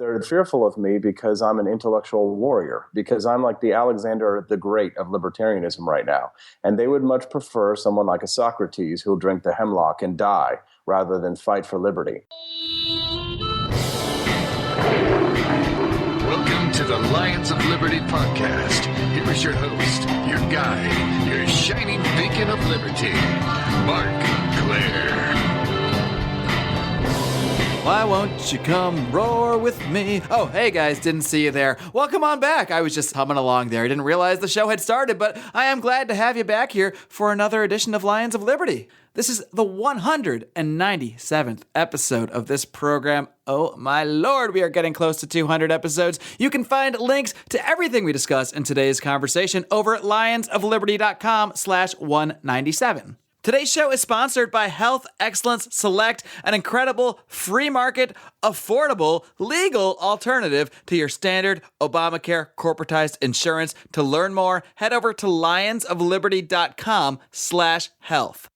They're fearful of me because I'm an intellectual warrior, because I'm like the Alexander the Great of libertarianism right now. And they would much prefer someone like a Socrates who'll drink the hemlock and die rather than fight for liberty. Welcome to the Lions of Liberty podcast. Here is your host, your guide, your shining beacon of liberty, Marc Clair. Why won't you come roar with me? Oh, hey guys, didn't see you there. Welcome on back. I was just humming along there. I didn't realize the show had started, but I am glad to have you back here for another edition of Lions of Liberty. This is the 197th episode of this program. Oh my lord, we are getting close to 200 episodes. You can find links to everything we discuss in today's conversation over at lionsofliberty.com/197. Today's show is sponsored by Health Excellence Select, an incredible, free market, affordable, legal alternative to your standard Obamacare corporatized insurance. To learn more, head over to lionsofliberty.com/health.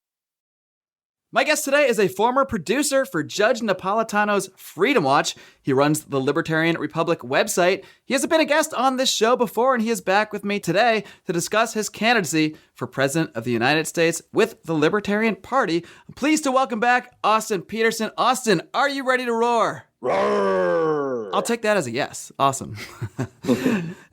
My guest today is a former producer for Judge Napolitano's Freedom Watch. He runs the Libertarian Republic website. He has been a guest on this show before, and he is back with me today to discuss his candidacy for President of the United States with the Libertarian Party. I'm pleased to welcome back Austin Petersen. Austin, are you ready to roar? Roar! I'll take that as a yes. Awesome.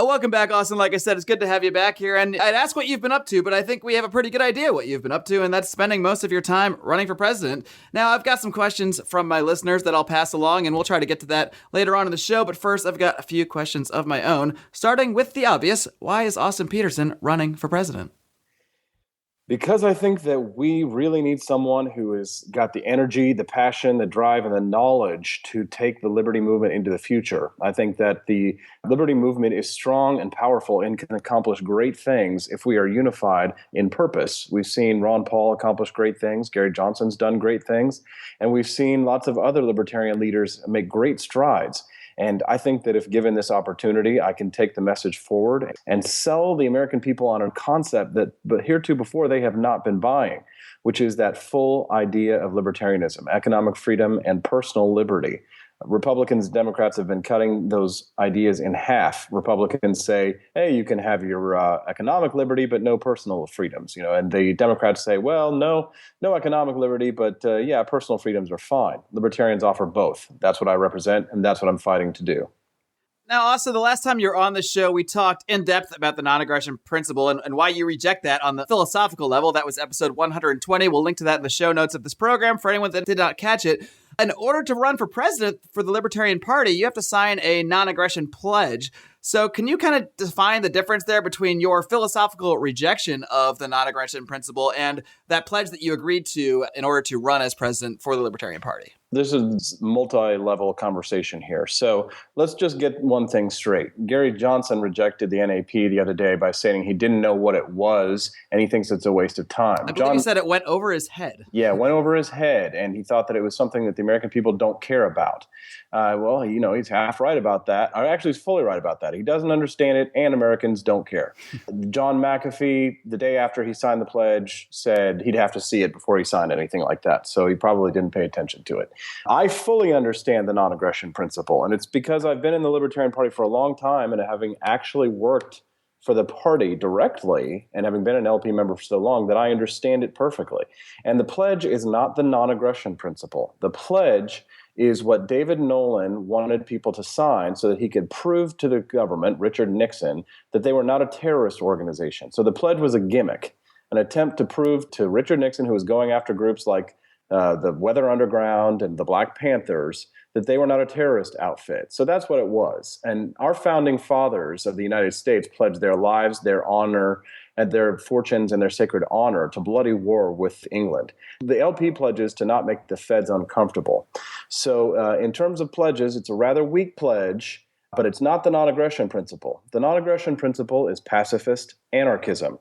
Welcome back, Austin. Like I said, it's good to have you back here. And I'd ask what you've been up to, but I think we have a pretty good idea what you've been up to, and that's spending most of your time running for president. Now, I've got some questions from my listeners that I'll pass along, and we'll try to get to that later on in the show. But first, I've got a few questions of my own, starting with the obvious. Why is Austin Petersen running for president? Because I think that we really need someone who has got the energy, the passion, the drive, and the knowledge to take the liberty movement into the future. I think that the liberty movement is strong and powerful and can accomplish great things if we are unified in purpose. We've seen Ron Paul accomplish great things. Gary Johnson's done great things. And we've seen lots of other libertarian leaders make great strides. And I think that if given this opportunity, I can take the message forward and sell the American people on a concept that but heretofore they have not been buying, which is that full idea of libertarianism, economic freedom, and personal liberty. Republicans and Democrats have been cutting those ideas in half. Republicans say, hey, you can have your economic liberty, but no personal freedoms. And the Democrats say, well, no economic liberty, but yeah, personal freedoms are fine. Libertarians offer both. That's what I represent, and that's what I'm fighting to do. Now, also, the last time you were on the show, we talked in depth about the non-aggression principle and why you reject that on the philosophical level. That was episode 120. We'll link to that in the show notes of this program for anyone that did not catch it. In order to run for president for the Libertarian Party, you have to sign a non-aggression pledge. So can you kind of define the difference there between your philosophical rejection of the non-aggression principle and that pledge that you agreed to in order to run as president for the Libertarian Party? This is multi-level conversation here. So let's just get one thing straight. Gary Johnson rejected the NAP the other day by saying he didn't know what it was, and he thinks it's a waste of time. I believe he said it went over his head. Yeah, it went over his head, and he thought that it was something that the American people don't care about. Well, he's half right about that. Or actually, he's fully right about that. He doesn't understand it, and Americans don't care. John McAfee, the day after he signed the pledge, said he'd have to see it before he signed anything like that. So he probably didn't pay attention to it. I fully understand the non-aggression principle, and it's because I've been in the Libertarian Party for a long time, and having actually worked for the party directly and having been an LP member for so long that I understand it perfectly. And the pledge is not the non-aggression principle. The pledge is what David Nolan wanted people to sign so that he could prove to the government, Richard Nixon, that they were not a terrorist organization. So the pledge was a gimmick, an attempt to prove to Richard Nixon, who was going after groups like the Weather Underground and the Black Panthers, that they were not a terrorist outfit. So that's what it was. And our founding fathers of the United States pledged their lives, their honor, and their fortunes and their sacred honor to bloody war with England. The LP pledges to not make the feds uncomfortable. So in terms of pledges, it's a rather weak pledge, but it's not the non-aggression principle. The non-aggression principle is pacifist anarchism.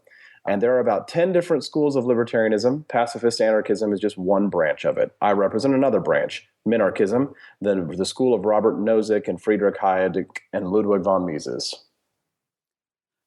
And there are about 10 different schools of libertarianism. Pacifist anarchism is just one branch of it. I represent another branch, minarchism, the school of Robert Nozick and Friedrich Hayek and Ludwig von Mises.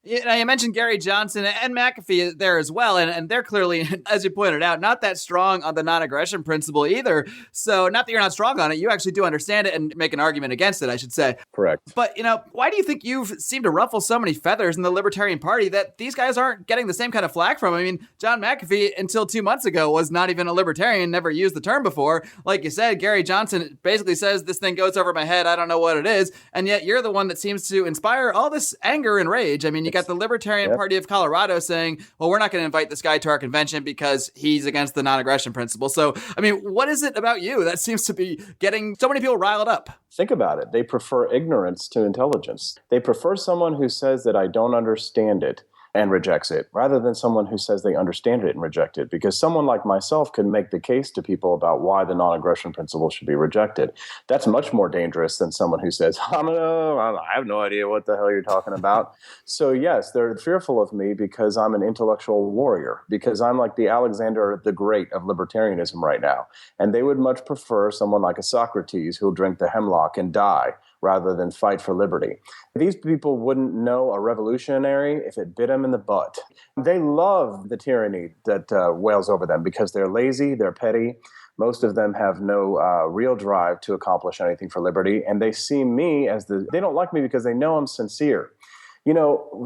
You mentioned Gary Johnson and McAfee there as well, and they're clearly, as you pointed out, not that strong on the non-aggression principle either. So not that you're not strong on it, you actually do understand it and make an argument against it, I should say. Correct. But, why do you think you've seemed to ruffle so many feathers in the Libertarian Party that these guys aren't getting the same kind of flack from? I mean, John McAfee, until 2 months ago, was not even a libertarian, never used the term before. Like you said, Gary Johnson basically says, this thing goes over my head, I don't know what it is. And yet you're the one that seems to inspire all this anger and rage. I mean, you got the Libertarian Party of Colorado saying, well, we're not going to invite this guy to our convention because he's against the non-aggression principle. So, I mean, what is it about you that seems to be getting so many people riled up? Think about it. They prefer ignorance to intelligence. They prefer someone who says that I don't understand it and rejects it, rather than someone who says they understand it and reject it. Because someone like myself can make the case to people about why the non-aggression principle should be rejected. That's much more dangerous than someone who says, I have no idea what the hell you're talking about. So yes, they're fearful of me because I'm an intellectual warrior, because I'm like the Alexander the Great of libertarianism right now. And they would much prefer someone like a Socrates who'll drink the hemlock and die, rather than fight for liberty. These people wouldn't know a revolutionary if it bit them in the butt. They love the tyranny that wails over them because they're lazy, they're petty. Most of them have no real drive to accomplish anything for liberty, and they see me as they don't like me because they know I'm sincere.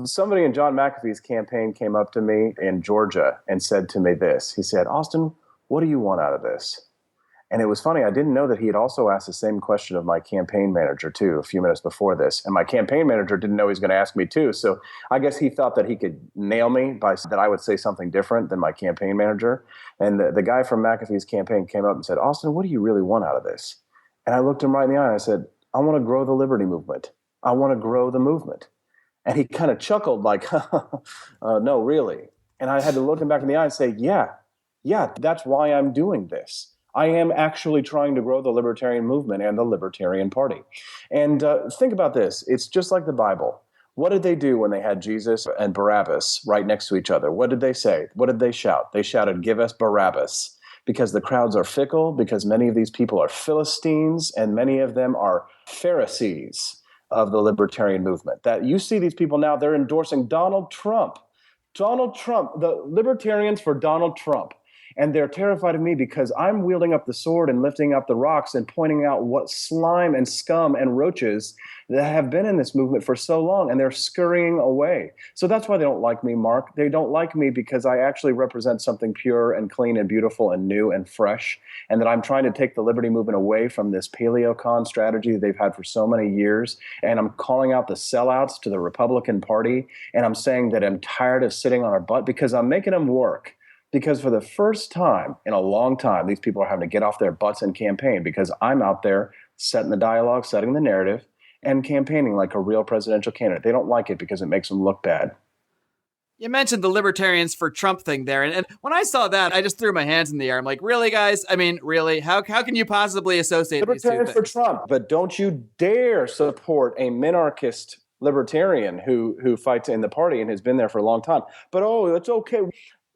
Somebody in John McAfee's campaign came up to me in Georgia and said to me this. He said, Austin, what do you want out of this? And it was funny, I didn't know that he had also asked the same question of my campaign manager, too, a few minutes before this. And my campaign manager didn't know he was going to ask me, too. So I guess he thought that he could nail me that I would say something different than my campaign manager. And the guy from McAfee's campaign came up and said, Austin, what do you really want out of this? And I looked him right in the eye and I said, I want to grow the liberty movement. I want to grow the movement. And he kind of chuckled like, no, really. And I had to look him back in the eye and say, yeah, that's why I'm doing this. I am actually trying to grow the libertarian movement and the Libertarian Party. And think about this. It's just like the Bible. What did they do when they had Jesus and Barabbas right next to each other? What did they say? What did they shout? They shouted, give us Barabbas, because the crowds are fickle, because many of these people are Philistines, and many of them are Pharisees of the libertarian movement. That you see these people now, they're endorsing Donald Trump. Donald Trump, the libertarians for Donald Trump. And they're terrified of me because I'm wielding up the sword and lifting up the rocks and pointing out what slime and scum and roaches that have been in this movement for so long, and they're scurrying away. So that's why they don't like me, Mark. They don't like me because I actually represent something pure and clean and beautiful and new and fresh, and that I'm trying to take the liberty movement away from this paleocon strategy that they've had for so many years. And I'm calling out the sellouts to the Republican Party, and I'm saying that I'm tired of sitting on our butt because I'm making them work. Because for the first time in a long time, these people are having to get off their butts and campaign because I'm out there setting the dialogue, setting the narrative, and campaigning like a real presidential candidate. They don't like it because it makes them look bad. You mentioned the Libertarians for Trump thing there. And when I saw that, I just threw my hands in the air. I'm like, really, guys? I mean, really? How can you possibly associate these two things? Libertarians for Trump. But don't you dare support a minarchist libertarian who fights in the party and has been there for a long time. But, it's okay.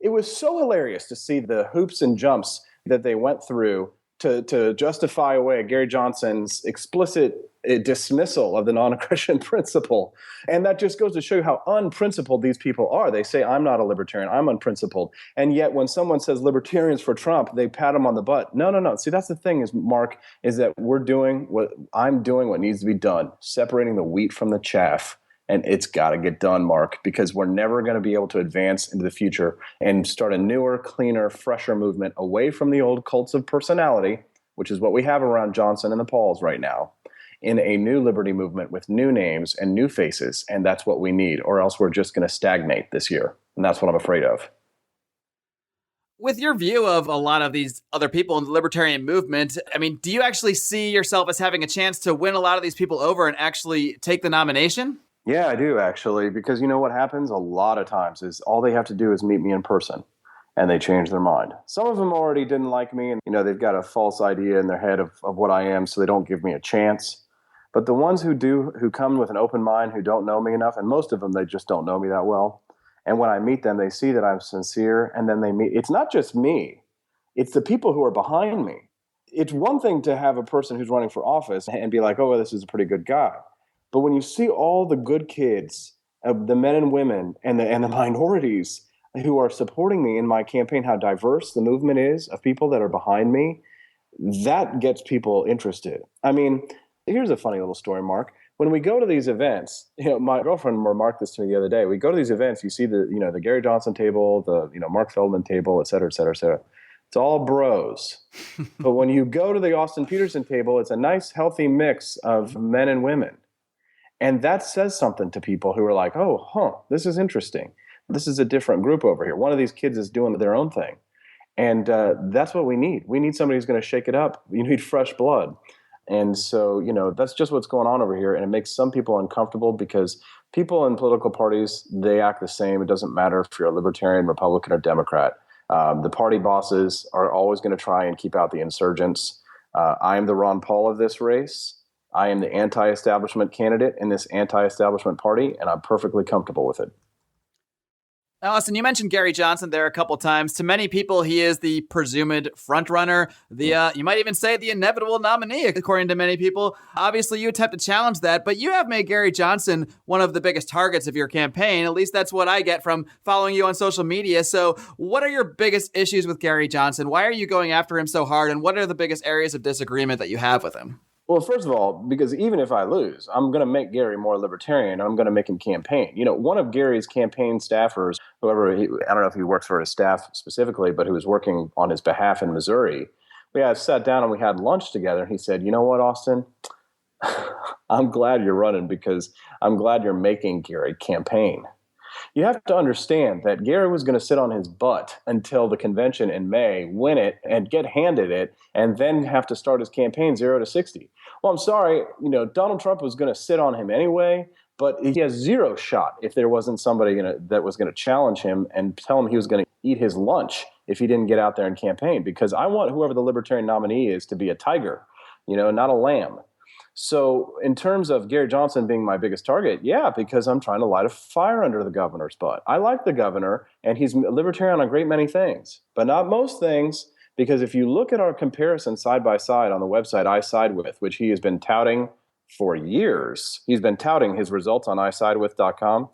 It was so hilarious to see the hoops and jumps that they went through to justify away Gary Johnson's explicit dismissal of the non-aggression principle. And that just goes to show you how unprincipled these people are. They say, I'm not a libertarian, I'm unprincipled. And yet when someone says libertarians for Trump, they pat them on the butt. No. See, that's the thing is, Mark, is that I'm doing what needs to be done, separating the wheat from the chaff. And it's got to get done, Mark, because we're never going to be able to advance into the future and start a newer, cleaner, fresher movement away from the old cults of personality, which is what we have around Johnson and the Pauls right now, in a new liberty movement with new names and new faces. And that's what we need, or else we're just going to stagnate this year. And that's what I'm afraid of. With your view of a lot of these other people in the libertarian movement, I mean, do you actually see yourself as having a chance to win a lot of these people over and actually take the nomination? Yeah, I do, actually, because you know what happens a lot of times is all they have to do is meet me in person and they change their mind. Some of them already didn't like me and, they've got a false idea in their head of what I am, so they don't give me a chance. But the ones who come with an open mind, who don't know me enough, and most of them, they just don't know me that well. And when I meet them, they see that I'm sincere, and then it's not just me, it's the people who are behind me. It's one thing to have a person who's running for office and be like, oh, well, this is a pretty good guy. But when you see all the good kids the men and women and the minorities who are supporting me in my campaign, how diverse the movement is of people that are behind me, that gets people interested. I mean, here's a funny little story, Mark. When we go to these events, my girlfriend remarked this to me the other day. We go to these events, you see the Gary Johnson table, the Mark Feldman table, et cetera, et cetera, et cetera. It's all bros. But when you go to the Austin Petersen table, it's a nice, healthy mix of men and women. And that says something to people who are like, this is interesting. This is a different group over here. One of these kids is doing their own thing. And that's what we need. We need somebody who's going to shake it up. You need fresh blood. And so, that's just what's going on over here. And it makes some people uncomfortable because people in political parties, they act the same. It doesn't matter if you're a Libertarian, Republican, or Democrat. The party bosses are always going to try and keep out the insurgents. I am the Ron Paul of this race. I am the anti-establishment candidate in this anti-establishment party, and I'm perfectly comfortable with it. Now, Austin, you mentioned Gary Johnson there a couple times. To many people, he is the presumed frontrunner, you might even say the inevitable nominee, according to many people. Obviously, you attempt to challenge that, but you have made Gary Johnson one of the biggest targets of your campaign. At least that's what I get from following you on social media. So what are your biggest issues with Gary Johnson? Why are you going after him so hard? And what are the biggest areas of disagreement that you have with him? Well, first of all, because even if I lose, I'm going to make Gary more libertarian, and I'm going to make him campaign. One of Gary's campaign staffers, I don't know if he works for his staff specifically, but who was working on his behalf in Missouri, we sat down and we had lunch together. And he said, "You know what, Austin? I'm glad you're running because I'm glad you're making Gary campaign." You have to understand that Gary was going to sit on his butt until the convention in May, win it, and get handed it, and then have to start his campaign 0 to 60. Well, I'm sorry, Donald Trump was going to sit on him anyway, but he has zero shot if there wasn't somebody that was going to challenge him and tell him he was going to eat his lunch if he didn't get out there and campaign. Because I want whoever the Libertarian nominee is to be a tiger, not a lamb. So in terms of Gary Johnson being my biggest target, yeah, because I'm trying to light a fire under the governor's butt. I like the governor, and he's libertarian on a great many things, but not most things, because if you look at our comparison side by side on the website I Side With, which he has been touting for years, he's been touting his results on isidewith.com,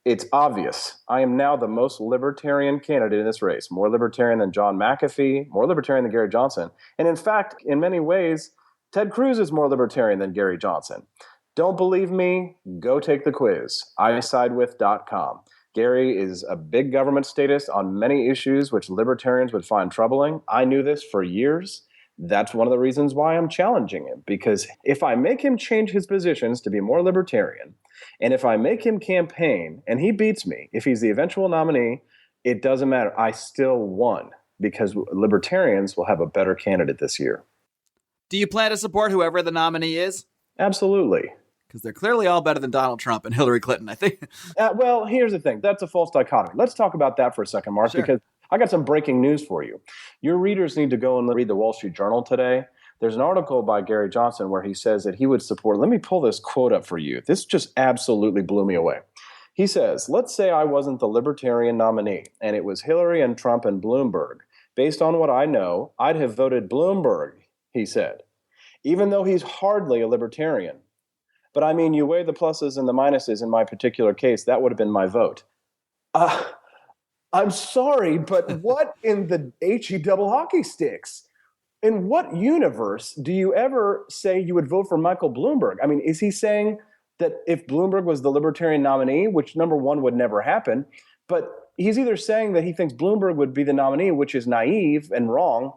it's obvious. I am now the most libertarian candidate in this race, more libertarian than John McAfee, more libertarian than Gary Johnson. And in fact, in many ways, Ted Cruz is more libertarian than Gary Johnson. Don't believe me? Go take the quiz. isidewith.com. Gary is a big government statist on many issues which libertarians would find troubling. I knew this for years. That's one of the reasons why I'm challenging him, because if I make him change his positions to be more libertarian, and if I make him campaign and he beats me, if he's the eventual nominee, it doesn't matter. I still won because libertarians will have a better candidate this year. Do you plan to support whoever the nominee is? Absolutely. Because they're clearly all better than Donald Trump and Hillary Clinton, I think. Well, here's the thing. That's a false dichotomy. Let's talk about that for a second, Mark, because I got some breaking news for you. Your readers need to go and read the Wall Street Journal today. There's an article by Gary Johnson where he says that he would support, let me pull this quote up for you. This just absolutely blew me away. He says, "Let's say I wasn't the Libertarian nominee and it was Hillary and Trump and Bloomberg. Based on what I know, I'd have voted Bloomberg," he said, "even though he's hardly a libertarian. But I mean, you weigh the pluses and the minuses in my particular case, that would have been my vote." I'm sorry, but what in the HE double hockey sticks? In what universe do you ever say you would vote for Michael Bloomberg? I mean, is he saying that if Bloomberg was the Libertarian nominee, which number one would never happen, but he's either saying that he thinks Bloomberg would be the nominee, which is naive and wrong,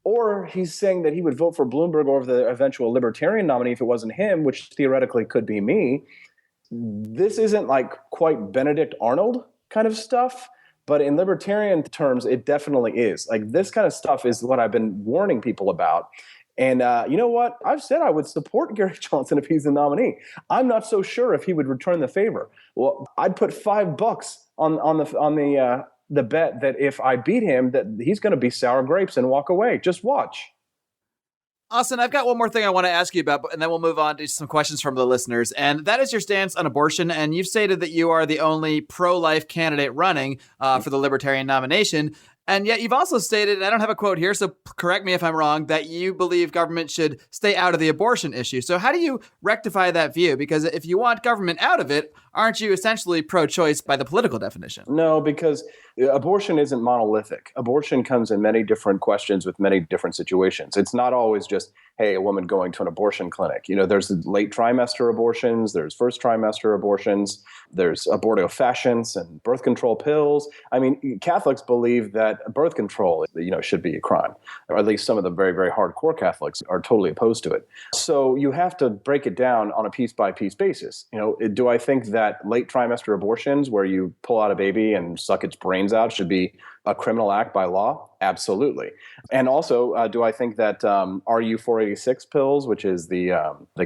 or he's saying that he would vote for Bloomberg over the eventual Libertarian nominee if it wasn't him, which theoretically could be me. This isn't like quite Benedict Arnold kind of stuff, but in libertarian terms, it definitely is. Like this kind of stuff is what I've been warning people about. And you know what? I've said I would support Gary Johnson if he's the nominee. I'm not so sure if he would return the favor. Well, I'd put $5 on the bet that if I beat him, that he's going to be sour grapes and walk away. Just watch. Austin, I've got one more thing I want to ask you about, and then we'll move on to some questions from the listeners. And that is your stance on abortion. And you've stated that you are the only pro-life candidate running for the Libertarian nomination. And yet you've also stated, and I don't have a quote here, so correct me if I'm wrong, that you believe government should stay out of the abortion issue. So how do you rectify that view? Because if you want government out of it, aren't you essentially pro-choice by the political definition? No, because abortion isn't monolithic. Abortion comes in many different questions with many different situations. It's not always just, hey, a woman going to an abortion clinic. There's late trimester abortions, there's first trimester abortions, there's abortifacients and birth control pills. I mean, Catholics believe that birth control, should be a crime, or at least some of the very, very hardcore Catholics are totally opposed to it. So you have to break it down on a piece-by-piece basis. Do I think that late trimester abortions, where you pull out a baby and suck its brains out, should be a criminal act by law? Absolutely. And also, do I think that RU486 pills, which is they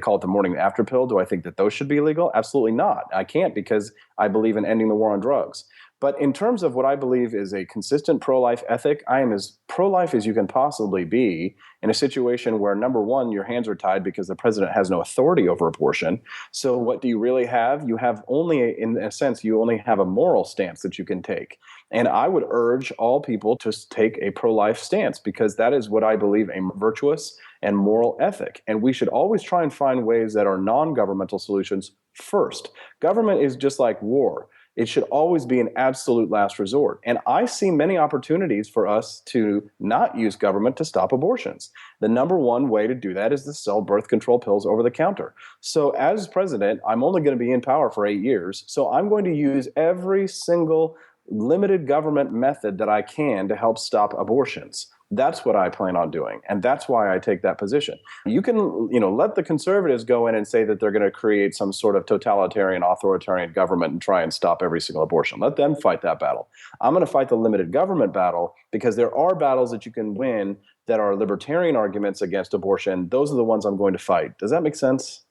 call it the morning after pill, do I think that those should be illegal? Absolutely not. I can't, because I believe in ending the war on drugs. But in terms of what I believe is a consistent pro-life ethic, I am as pro-life as you can possibly be in a situation where, number one, your hands are tied because the president has no authority over abortion. So what do you really have? You have only, in a sense, you only have a moral stance that you can take. And I would urge all people to take a pro-life stance, because that is what I believe a virtuous and moral ethic. And we should always try and find ways that are non-governmental solutions first. Government is just like war. It should always be an absolute last resort. And I see many opportunities for us to not use government to stop abortions. The number one way to do that is to sell birth control pills over the counter. So as president, I'm only going to be in power for 8 years. So I'm going to use every single limited government method that I can to help stop abortions. That's what I plan on doing. And that's why I take that position. You can, let the conservatives go in and say that they're going to create some sort of totalitarian, authoritarian government and try and stop every single abortion. Let them fight that battle. I'm going to fight the limited government battle, because there are battles that you can win that are libertarian arguments against abortion. Those are the ones I'm going to fight. Does that make sense?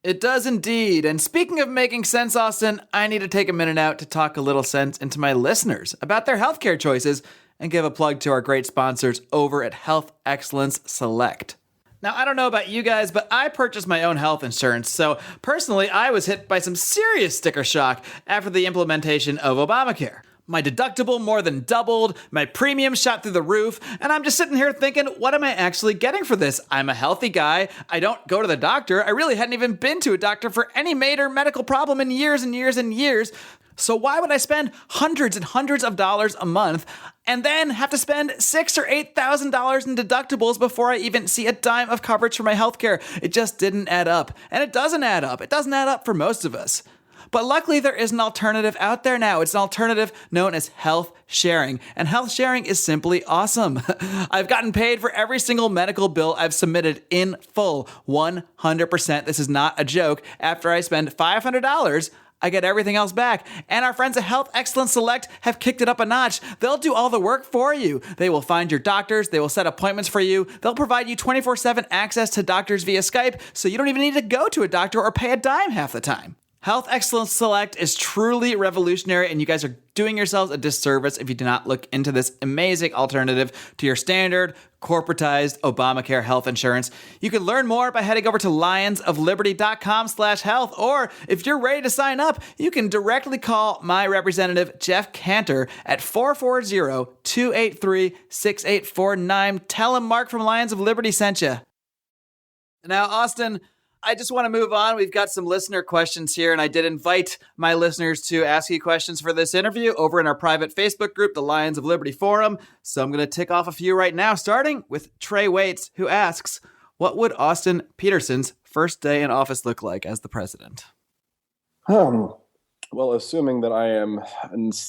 It does indeed. And speaking of making sense, Austin, I need to take a minute out to talk a little sense into my listeners about their healthcare choices and give a plug to our great sponsors over at Health Excellence Select. Now, I don't know about you guys, but I purchased my own health insurance, so personally, I was hit by some serious sticker shock after the implementation of Obamacare. My deductible more than doubled, my premium shot through the roof, and I'm just sitting here thinking, what am I actually getting for this? I'm a healthy guy, I don't go to the doctor, I really hadn't even been to a doctor for any major medical problem in years and years and years. So why would I spend hundreds and hundreds of dollars a month and then have to spend $6,000 or $8,000 in deductibles before I even see a dime of coverage for my healthcare? It just didn't add up. And it doesn't add up. It doesn't add up for most of us. But luckily, there is an alternative out there now. It's an alternative known as health sharing. And health sharing is simply awesome. I've gotten paid for every single medical bill I've submitted in full, 100%. This is not a joke. After I spend $500, I get everything else back. And our friends at Health Excellence Select have kicked it up a notch. They'll do all the work for you. They will find your doctors. They will set appointments for you. They'll provide you 24/7 access to doctors via Skype, so you don't even need to go to a doctor or pay a dime half the time. Health Excellence Select is truly revolutionary, and you guys are doing yourselves a disservice if you do not look into this amazing alternative to your standard corporatized Obamacare health insurance. You can learn more by heading over to lionsofliberty.com/health, or if you're ready to sign up, you can directly call my representative, Jeff Cantor, at 440-283-6849. Tell him Mark from Lions of Liberty sent you. Now, Austin, I just want to move on. We've got some listener questions here, and I did invite my listeners to ask you questions for this interview over in our private Facebook group, the Lions of Liberty Forum. So I'm going to tick off a few right now, starting with Trey Waits, who asks, what would Austin Petersen's first day in office look like as the president? Well, assuming that I am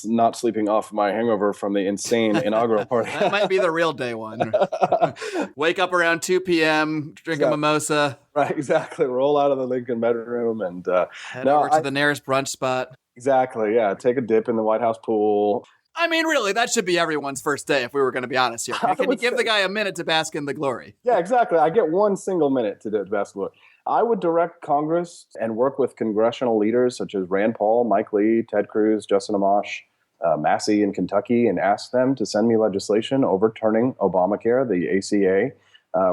not sleeping off my hangover from the insane inaugural party. That might be the real day one. Wake up around 2 p.m., drink a mimosa. Right, exactly. Roll out of the Lincoln bedroom and head over to the nearest brunch spot. Exactly, yeah. Take a dip in the White House pool. I mean, really, that should be everyone's first day if we were going to be honest here. Can you give the guy a minute to bask in the glory? Yeah, exactly. I get one single minute to bask in the glory. I would direct Congress and work with congressional leaders such as Rand Paul, Mike Lee, Ted Cruz, Justin Amash, Massey in Kentucky, and ask them to send me legislation overturning Obamacare, the ACA,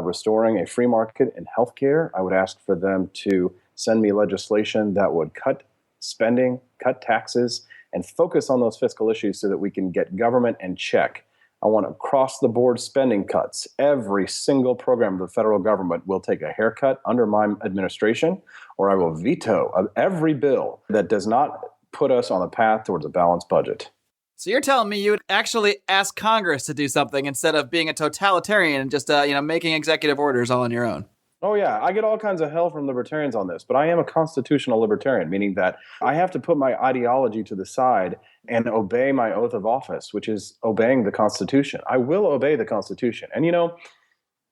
restoring a free market in healthcare. I would ask for them to send me legislation that would cut spending, cut taxes, and focus on those fiscal issues so that we can get government in check. I want across-the-board spending cuts. Every single program of the federal government will take a haircut under my administration, or I will veto every bill that does not put us on the path towards a balanced budget. So you're telling me you would actually ask Congress to do something instead of being a totalitarian and just, making executive orders all on your own? Oh, yeah. I get all kinds of hell from libertarians on this, but I am a constitutional libertarian, meaning that I have to put my ideology to the side and obey my oath of office, which is obeying the Constitution. I will obey the Constitution. And,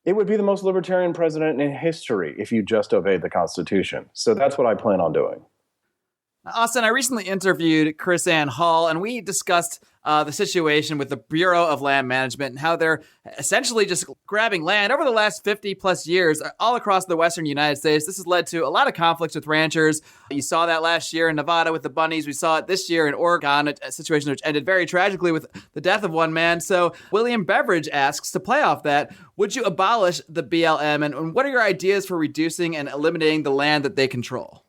it would be the most libertarian president in history if you just obeyed the Constitution. So that's what I plan on doing. Austin, I recently interviewed Chris Ann Hall, and we discussed the situation with the Bureau of Land Management and how they're essentially just grabbing land over the last 50 plus years all across the western United States. This has led to a lot of conflicts with ranchers. You saw that last year in Nevada with the bunnies. We saw it this year in Oregon, a situation which ended very tragically with the death of one man. So William Beveridge asks, to play off that, would you abolish the BLM, and what are your ideas for reducing and eliminating the land that they control?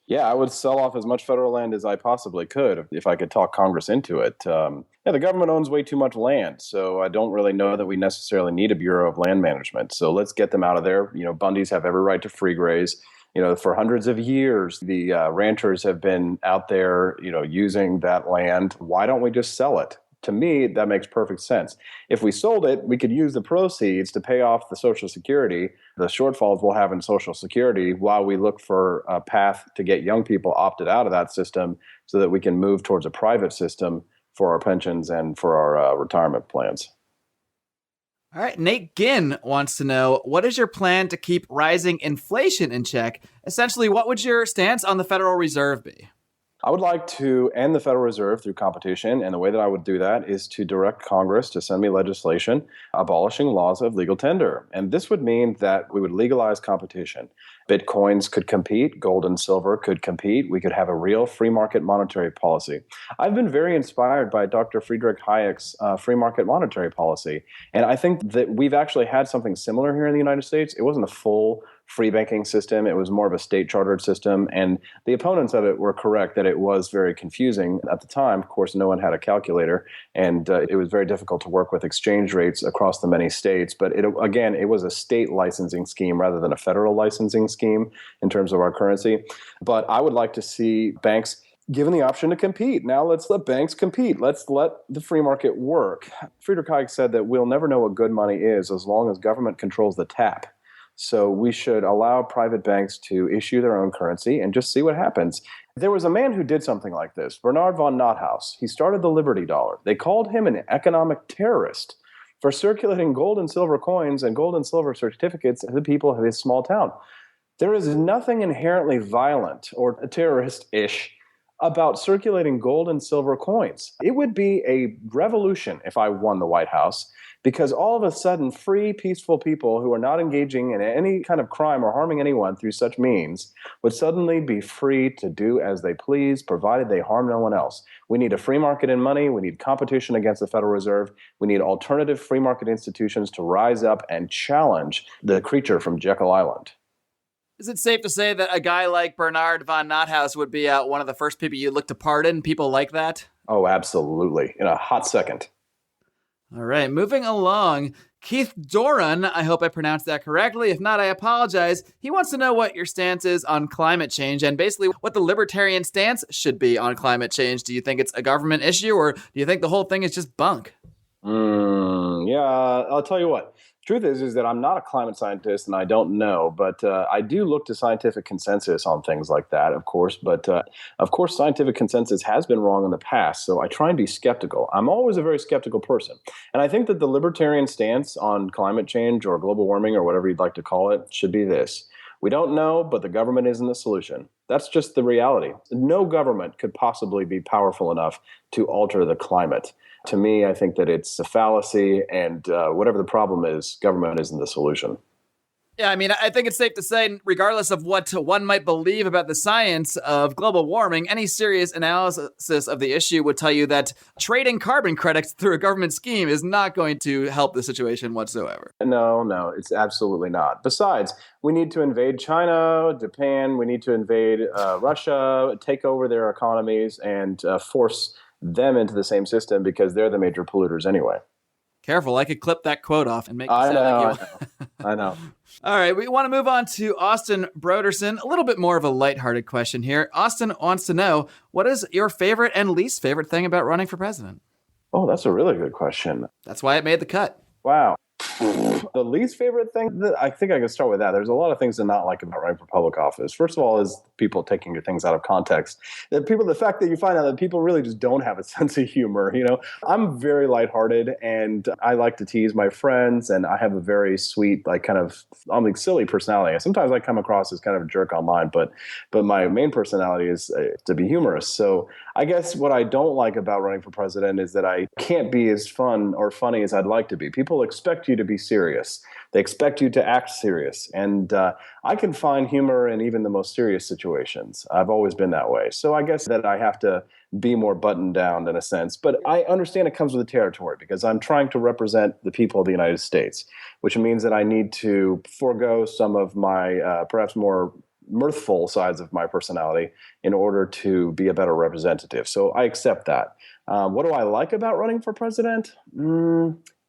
Yeah, I would sell off as much federal land as I possibly could if I could talk Congress into it. The government owns way too much land, so I don't really know that we necessarily need a Bureau of Land Management. So let's get them out of there. Bundys have every right to free graze. For hundreds of years, the ranchers have been out there, using that land. Why don't we just sell it? To me, that makes perfect sense. If we sold it, we could use the proceeds to pay off the Social Security, the shortfalls we'll have in Social Security, while we look for a path to get young people opted out of that system so that we can move towards a private system for our pensions and for our retirement plans. All right, Nate Ginn wants to know, what is your plan to keep rising inflation in check? Essentially, what would your stance on the Federal Reserve be? I would like to end the Federal Reserve through competition, and the way that I would do that is to direct Congress to send me legislation abolishing laws of legal tender. And this would mean that we would legalize competition. Bitcoins could compete, gold and silver could compete. We could have a real free market monetary policy. I've been very inspired by Dr. Friedrich Hayek's free market monetary policy, and I think that we've actually had something similar here in the United States. It wasn't a full free banking system. It was more of a state chartered system. And the opponents of it were correct that it was very confusing at the time. Of course, no one had a calculator, and it was very difficult to work with exchange rates across the many states. But it was a state licensing scheme rather than a federal licensing scheme in terms of our currency. But I would like to see banks given the option to compete. Now let's let banks compete. Let's let the free market work. Friedrich Hayek said that we'll never know what good money is as long as government controls the tap. So we should allow private banks to issue their own currency and just see what happens. There was a man who did something like this, Bernard von Nothaus. He started the Liberty Dollar. They called him an economic terrorist for circulating gold and silver coins and gold and silver certificates to the people of his small town. There is nothing inherently violent or terrorist-ish about circulating gold and silver coins. It would be a revolution if I won the White House, because all of a sudden, free, peaceful people who are not engaging in any kind of crime or harming anyone through such means would suddenly be free to do as they please, provided they harm no one else. We need a free market in money. We need competition against the Federal Reserve. We need alternative free market institutions to rise up and challenge the creature from Jekyll Island. Is it safe to say that a guy like Bernard von Nothaus would be one of the first people you look to pardon, people like that? Oh, absolutely. In a hot second. All right, moving along. Keith Doran, I hope I pronounced that correctly. If not, I apologize. He wants to know what your stance is on climate change and basically what the libertarian stance should be on climate change. Do you think it's a government issue, or do you think the whole thing is just bunk? Yeah, I'll tell you what. Truth is that I'm not a climate scientist and I don't know, but I do look to scientific consensus on things like that, of course. But of course, scientific consensus has been wrong in the past, so I try and be skeptical. I'm always a very skeptical person. And I think that the libertarian stance on climate change or global warming or whatever you'd like to call it should be this. We don't know, but the government isn't the solution. That's just the reality. No government could possibly be powerful enough to alter the climate. To me, I think that it's a fallacy, and whatever the problem is, government isn't the solution. Yeah, I mean, I think it's safe to say, regardless of what one might believe about the science of global warming, any serious analysis of the issue would tell you that trading carbon credits through a government scheme is not going to help the situation whatsoever. No, it's absolutely not. Besides, we need to invade China, Japan, we need to invade Russia, take over their economies, and force them into the same system because they're the major polluters anyway. Careful, I could clip that quote off and make you I sound know, like you. I know. All right, we want to move on to Austin Broderson. A little bit more of a lighthearted question here. Austin wants to know, what is your favorite and least favorite thing about running for president? Oh, that's a really good question. That's why it made the cut. Wow. The least favorite thing, I think I can start with that. There's a lot of things to not like about running for public office. First of all, is people taking your things out of context. The fact that you find out that people really just don't have a sense of humor. I'm very lighthearted and I like to tease my friends, and I have a very sweet, silly personality. Sometimes I come across as kind of a jerk online, but my main personality is to be humorous. So I guess what I don't like about running for president is that I can't be as fun or funny as I'd like to be. People expect you to be serious. They expect you to act serious. And I can find humor in even the most serious situations. I've always been that way. So I guess that I have to be more buttoned down in a sense. But I understand it comes with the territory because I'm trying to represent the people of the United States, which means that I need to forego some of my perhaps more mirthful sides of my personality in order to be a better representative. So I accept that. What do I like about running for president?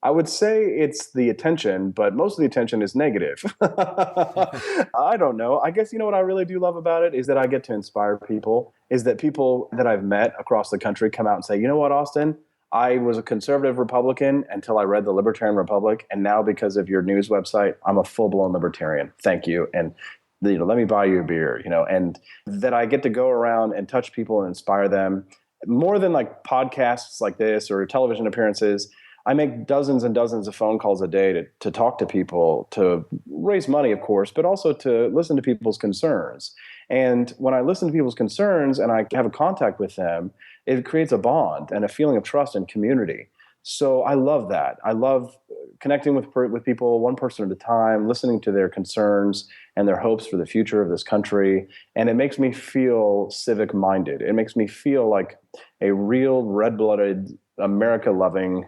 I would say it's the attention, but most of the attention is negative. I don't know. I guess what I really do love about it is that I get to inspire people, is that people that I've met across the country come out and say, you know what, Austin? I was a conservative Republican until I read the Libertarian Republic, and now because of your news website, I'm a full-blown libertarian. Thank you. And let me buy you a beer, and that I get to go around and touch people and inspire them more than like podcasts like this or television appearances. I make dozens and dozens of phone calls a day to talk to people, to raise money, of course, but also to listen to people's concerns. And when I listen to people's concerns and I have a contact with them, it creates a bond and a feeling of trust and community. So I love that. I love connecting with people one person at a time, listening to their concerns and their hopes for the future of this country. And it makes me feel civic-minded. It makes me feel like a real red-blooded, America-loving,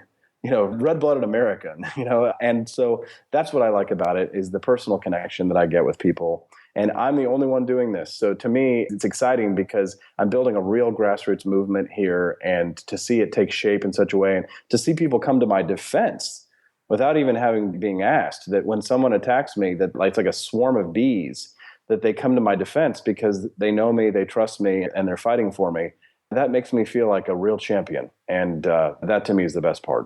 red-blooded American, and so that's what I like about it, is the personal connection that I get with people. And I'm the only one doing this. So to me, it's exciting because I'm building a real grassroots movement here, and to see it take shape in such a way and to see people come to my defense without even being asked, that when someone attacks me, that it's like a swarm of bees, that they come to my defense because they know me, they trust me, and they're fighting for me. That makes me feel like a real champion. And that to me is the best part.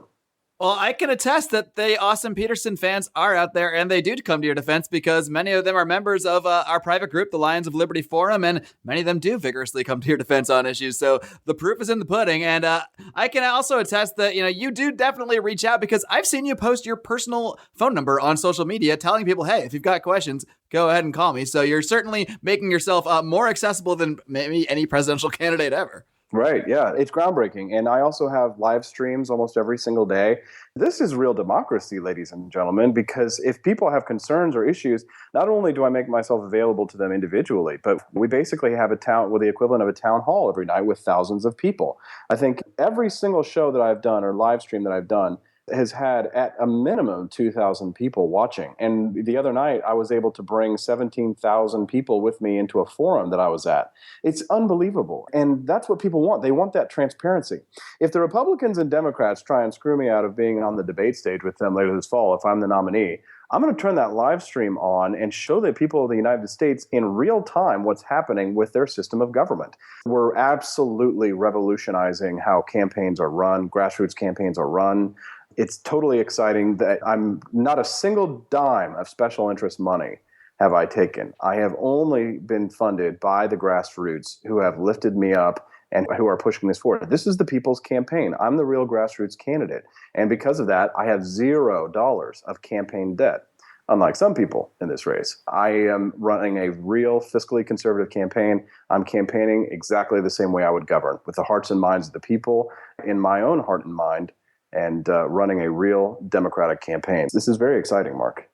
Well, I can attest that the Austin Petersen fans are out there, and they do come to your defense because many of them are members of our private group, the Lions of Liberty Forum, and many of them do vigorously come to your defense on issues. So the proof is in the pudding. And I can also attest that, you do definitely reach out, because I've seen you post your personal phone number on social media telling people, hey, if you've got questions, go ahead and call me. So you're certainly making yourself more accessible than maybe any presidential candidate ever. Right. Yeah, it's groundbreaking. And I also have live streams almost every single day. This is real democracy, ladies and gentlemen, because if people have concerns or issues, not only do I make myself available to them individually, but we basically have with the equivalent of a town hall every night with thousands of people. I think every single show that I've done or live stream that I've done has had at a minimum 2,000 people watching. And the other night, I was able to bring 17,000 people with me into a forum that I was at. It's unbelievable. And that's what people want. They want that transparency. If the Republicans and Democrats try and screw me out of being on the debate stage with them later this fall, if I'm the nominee, I'm going to turn that live stream on and show the people of the United States in real time what's happening with their system of government. We're absolutely revolutionizing how campaigns are run, grassroots campaigns are run. It's totally exciting that I'm not a single dime of special interest money have I taken. I have only been funded by the grassroots who have lifted me up and who are pushing this forward. This is the people's campaign. I'm the real grassroots candidate. And because of that, I have $0 of campaign debt, unlike some people in this race. I am running a real fiscally conservative campaign. I'm campaigning exactly the same way I would govern, with the hearts and minds of the people in my own heart and mind, and running a real democratic campaign. This is very exciting, Mark.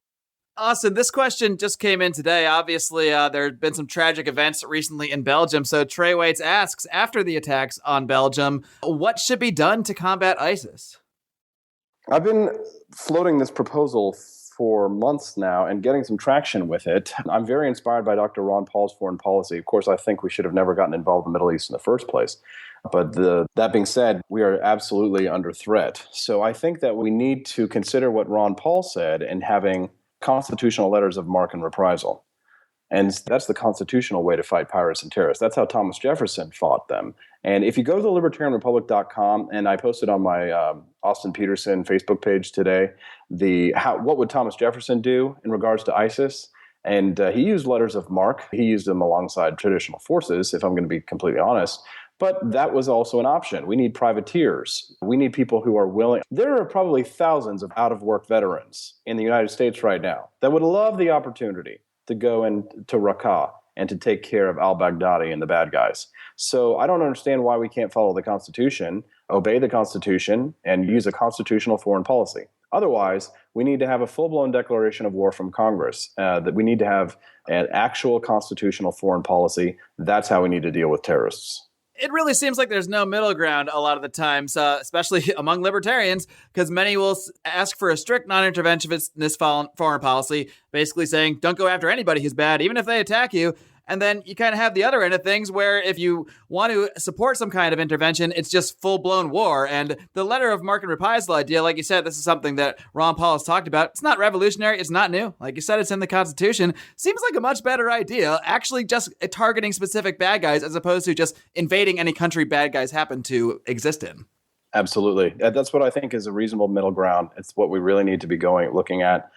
Austin, this question just came in today. Obviously, there have been some tragic events recently in Belgium. So Trey Waits asks, after the attacks on Belgium, what should be done to combat ISIS? I've been floating this proposal for months now and getting some traction with it. I'm very inspired by Dr. Ron Paul's foreign policy. Of course, I think we should have never gotten involved in the Middle East in the first place. But that being said, we are absolutely under threat. So I think that we need to consider what Ron Paul said and having constitutional letters of marque and reprisal. And that's the constitutional way to fight pirates and terrorists. That's how Thomas Jefferson fought them. And if you go to the libertarianrepublic.com, and I posted on my Austin Petersen Facebook page today, what would Thomas Jefferson do in regards to ISIS? And he used letters of marque. He used them alongside traditional forces, if I'm going to be completely honest. But that was also an option. We need privateers. We need people who are willing. There are probably thousands of out-of-work veterans in the United States right now that would love the opportunity to go into Raqqa and to take care of al-Baghdadi and the bad guys. So I don't understand why we can't follow the Constitution, obey the Constitution, and use a constitutional foreign policy. Otherwise, we need to have a full-blown declaration of war from Congress, that we need to have an actual constitutional foreign policy. That's how we need to deal with terrorists. It really seems like there's no middle ground a lot of the times, especially among libertarians, because many will ask for a strict non-interventionist foreign policy, basically saying, don't go after anybody who's bad, even if they attack you. And then you kind of have the other end of things where if you want to support some kind of intervention, it's just full-blown war. And the letter of marque and reprisal idea, like you said, this is something that Ron Paul has talked about. It's not revolutionary. It's not new. Like you said, it's in the Constitution. Seems like a much better idea, actually just targeting specific bad guys as opposed to just invading any country bad guys happen to exist in. Absolutely. That's what I think is a reasonable middle ground. It's what we really need to be looking at.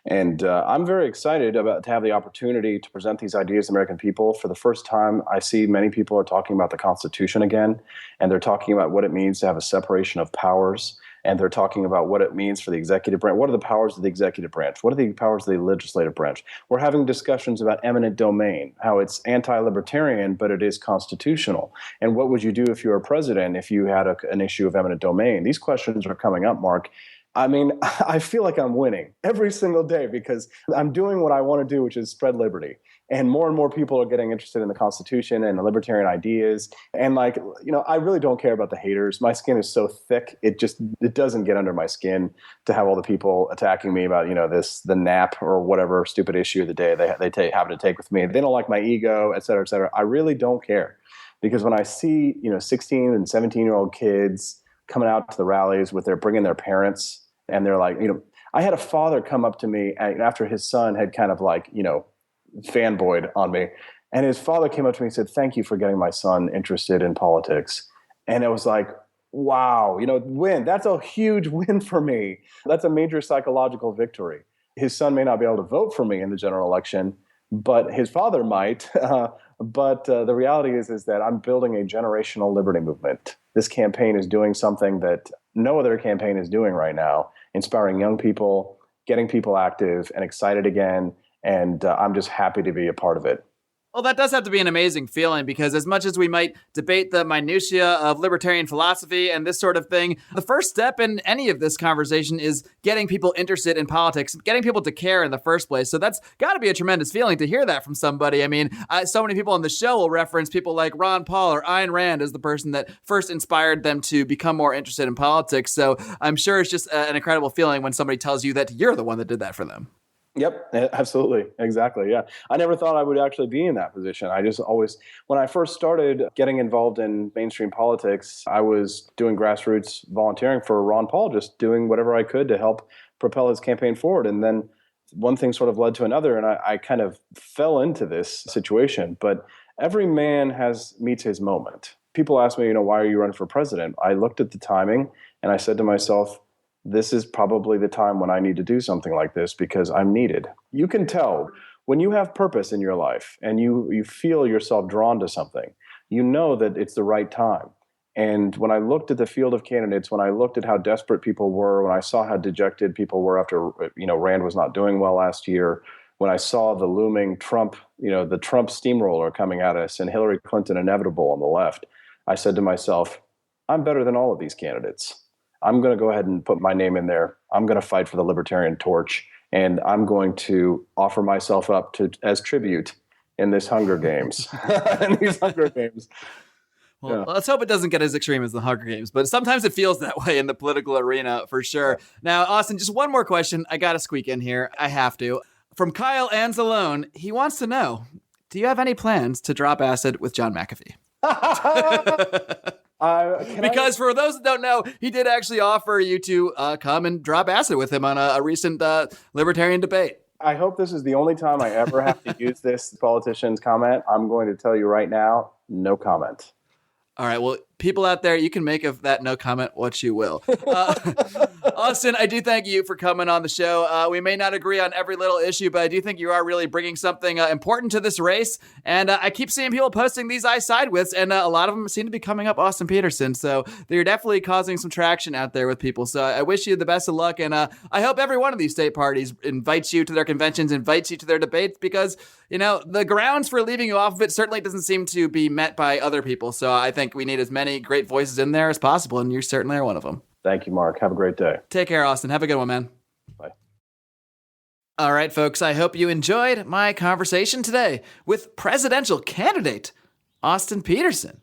And I'm very excited to have the opportunity to present these ideas to American people. For the first time, I see many people are talking about the Constitution again, and they're talking about what it means to have a separation of powers, and they're talking about what it means for the executive branch. What are the powers of the executive branch? What are the powers of the legislative branch? We're having discussions about eminent domain, how it's anti-libertarian, but it is constitutional. And what would you do if you were a president if you had an issue of eminent domain? These questions are coming up, Mark. I mean, I feel like I'm winning every single day because I'm doing what I want to do, which is spread liberty. And more people are getting interested in the Constitution and the libertarian ideas. And I really don't care about the haters. My skin is so thick, it doesn't get under my skin to have all the people attacking me about, the nap or whatever stupid issue of the day they happen to take with me. They don't like my ego, et cetera, et cetera. I really don't care because when I see, 16 and 17-year-old kids coming out to the rallies bringing their parents, and they're like, I had a father come up to me after his son had kind of fanboyed on me. And his father came up to me and said, thank you for getting my son interested in politics. And it was like, wow, win. That's a huge win for me. That's a major psychological victory. His son may not be able to vote for me in the general election, but his father might. But the reality is that I'm building a generational liberty movement. This campaign is doing something that no other campaign is doing right now, inspiring young people, getting people active and excited again. And I'm just happy to be a part of it. Well, that does have to be an amazing feeling because as much as we might debate the minutiae of libertarian philosophy and this sort of thing, the first step in any of this conversation is getting people interested in politics, getting people to care in the first place. So that's got to be a tremendous feeling to hear that from somebody. I mean, so many people on the show will reference people like Ron Paul or Ayn Rand as the person that first inspired them to become more interested in politics. So I'm sure it's just an incredible feeling when somebody tells you that you're the one that did that for them. Yep, absolutely. Exactly. Yeah. I never thought I would actually be in that position. I just always, when I first started getting involved in mainstream politics, I was doing grassroots volunteering for Ron Paul, just doing whatever I could to help propel his campaign forward. And then one thing sort of led to another, and I kind of fell into this situation. But every man meets his moment. People ask me, why are you running for president? I looked at the timing and I said to myself, this is probably the time when I need to do something like this because I'm needed. You can tell when you have purpose in your life and you feel yourself drawn to something, you know that it's the right time. And when I looked at the field of candidates, when I looked at how desperate people were, when I saw how dejected people were after, Rand was not doing well last year, when I saw the looming Trump, the Trump steamroller coming at us and Hillary Clinton inevitable on the left, I said to myself, I'm better than all of these candidates. I'm going to go ahead and put my name in there. I'm going to fight for the libertarian torch. and I'm going to offer myself up as tribute in this Hunger Games. In these Hunger Games. Well, let's hope it doesn't get as extreme as the Hunger Games, but sometimes it feels that way in the political arena for sure. Now, Austin, just one more question. I got to squeak in here. I have to. From Kyle Anzalone, he wants to know, do you have any plans to drop acid with John McAfee? Because for those that don't know, he did actually offer you to come and drop acid with him on a recent libertarian debate. I hope this is the only time I ever have to use this politician's comment. I'm going to tell you right now, no comment. All right. Well, people out there, you can make of that no comment what you will. Austin, I do thank you for coming on the show. We may not agree on every little issue, but I do think you are really bringing something important to this race. And I keep seeing people posting these I side with, and a lot of them seem to be coming up Austin Petersen. So they're definitely causing some traction out there with people. So I wish you the best of luck. And I hope every one of these state parties invites you to their conventions, invites you to their debates, because, you know, the grounds for leaving you off of it certainly doesn't seem to be met by other people. So I think we need as many great voices in there as possible, and you certainly are one of them. Thank you, Mark. Have a great day. Take care, Austin. Have a good one, man. Bye. All right, folks, I hope you enjoyed my conversation today with presidential candidate Austin Petersen.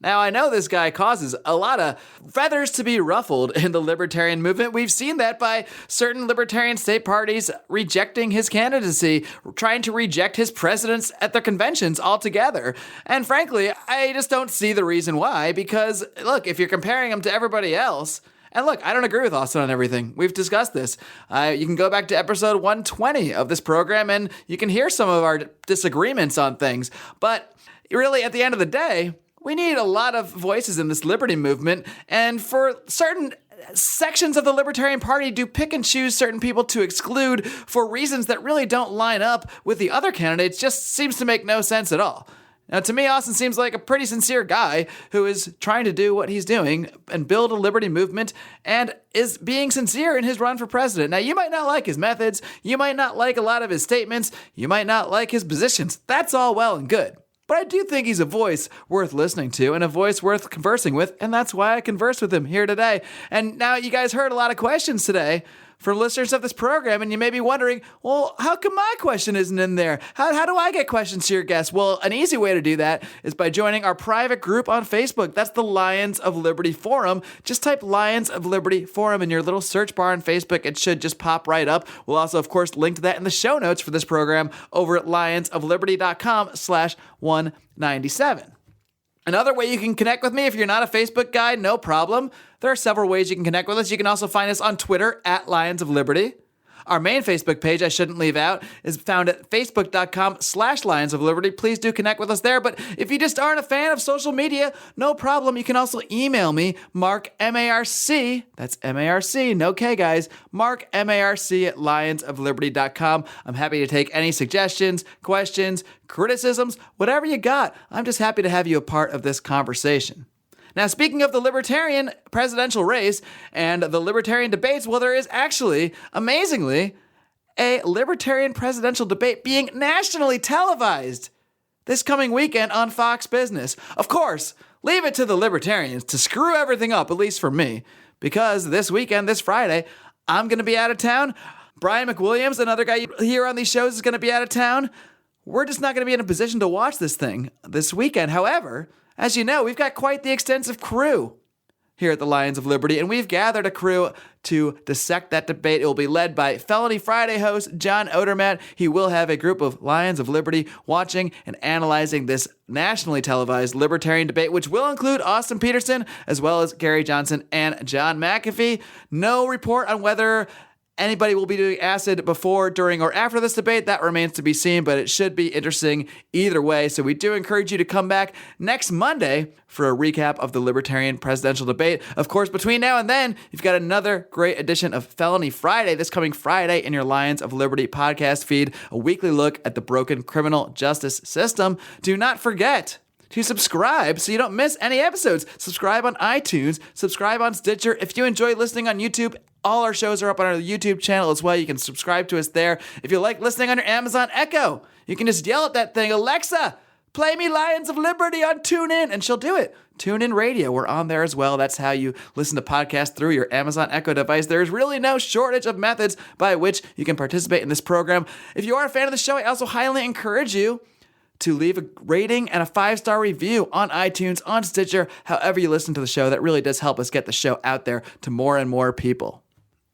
Now, I know this guy causes a lot of feathers to be ruffled in the libertarian movement. We've seen that by certain libertarian state parties rejecting his candidacy, trying to reject his presidents at their conventions altogether. And frankly, I just don't see the reason why, because, look, if you're comparing him to everybody else, and look, I don't agree with Austin on everything. We've discussed this. You can go back to episode 120 of this program, and you can hear some of our disagreements on things. But really, at the end of the day, we need a lot of voices in this liberty movement, and for certain sections of the Libertarian Party do pick and choose certain people to exclude for reasons that really don't line up with the other candidates. Just seems to make no sense at all. Now, to me, Austin seems like a pretty sincere guy who is trying to do what he's doing and build a liberty movement and is being sincere in his run for president. Now, you might not like his methods, you might not like a lot of his statements, you might not like his positions. That's all well and good. But I do think he's a voice worth listening to and a voice worth conversing with, and that's why I conversed with him here today. And now you guys heard a lot of questions today from listeners of this program, and you may be wondering, well, how come my question isn't in there? How do I get questions to your guests? Well, an easy way to do that is by joining our private group on Facebook. That's the Lions of Liberty Forum. Just type Lions of Liberty Forum in your little search bar on Facebook. It should just pop right up. We'll also, of course, link to that in the show notes for this program over at lionsofliberty.com/197. Another way you can connect with me, if you're not a Facebook guy, no problem. There are several ways you can connect with us. You can also find us on Twitter at Lions of Liberty. Our main Facebook page, I shouldn't leave out, is found at facebook.com/Lions of Liberty. Please do connect with us there. But if you just aren't a fan of social media, no problem. You can also email me, Marc, M-A-R-C, that's M-A-R-C, no K, guys, Marc, M-A-R-C at lionsofliberty.com. I'm happy to take any suggestions, questions, criticisms, whatever you got. I'm just happy to have you a part of this conversation. Now, speaking of the Libertarian presidential race and the Libertarian debates, well, there is actually, amazingly, a Libertarian presidential debate being nationally televised this coming weekend on Fox Business. Of course, leave it to the Libertarians to screw everything up, at least for me, because this weekend, this Friday, I'm going to be out of town. Brian McWilliams, another guy here on these shows, is going to be out of town. We're just not going to be in a position to watch this thing this weekend. However, as you know, we've got quite the extensive crew here at the Lions of Liberty, and we've gathered a crew to dissect that debate. It will be led by Felony Friday host John Odermatt. He will have a group of Lions of Liberty watching and analyzing this nationally televised Libertarian debate, which will include Austin Petersen, as well as Gary Johnson and John McAfee. No report on whether anybody will be doing acid before, during, or after this debate. That remains to be seen, but it should be interesting either way. So we do encourage you to come back next Monday for a recap of the Libertarian presidential debate. Of course, between now and then, you've got another great edition of Felony Friday this coming Friday in your Lions of Liberty podcast feed, a weekly look at the broken criminal justice system. Do not forget to subscribe so you don't miss any episodes. Subscribe on iTunes, subscribe on Stitcher. If you enjoy listening on YouTube, all our shows are up on our YouTube channel as well. You can subscribe to us there. If you like listening on your Amazon Echo, you can just yell at that thing, Alexa, Play me Lions of Liberty on TuneIn, and she'll do it. TuneIn Radio, we're on there as well. That's how you listen to podcasts through your Amazon Echo device. There's really no shortage of methods by which you can participate in this program. If you are a fan of the show, I also highly encourage you to leave a rating and a 5-star review on iTunes, on Stitcher, however you listen to the show. That really does help us get the show out there to more and more people.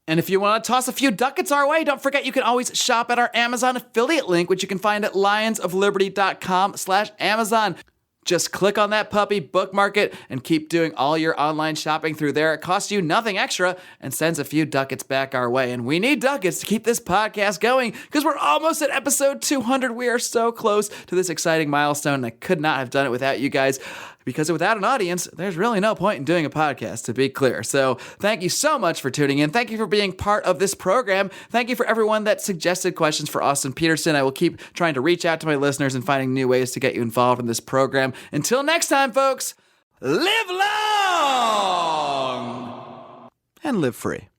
And if you want to toss a few ducats our way, don't forget you can always shop at our Amazon affiliate link, which you can find at lionsofliberty.com/Amazon. Just click on that puppy, bookmark it, and keep doing all your online shopping through there. It costs you nothing extra and sends a few ducats back our way. And we need ducats to keep this podcast going because we're almost at episode 200. We are so close to this exciting milestone. I could not have done it without you guys, because without an audience, there's really no point in doing a podcast, to be clear. So thank you so much for tuning in. Thank you for being part of this program. Thank you for everyone that suggested questions for Austin Petersen. I will keep trying to reach out to my listeners and finding new ways to get you involved in this program. Until next time, folks, live long and live free.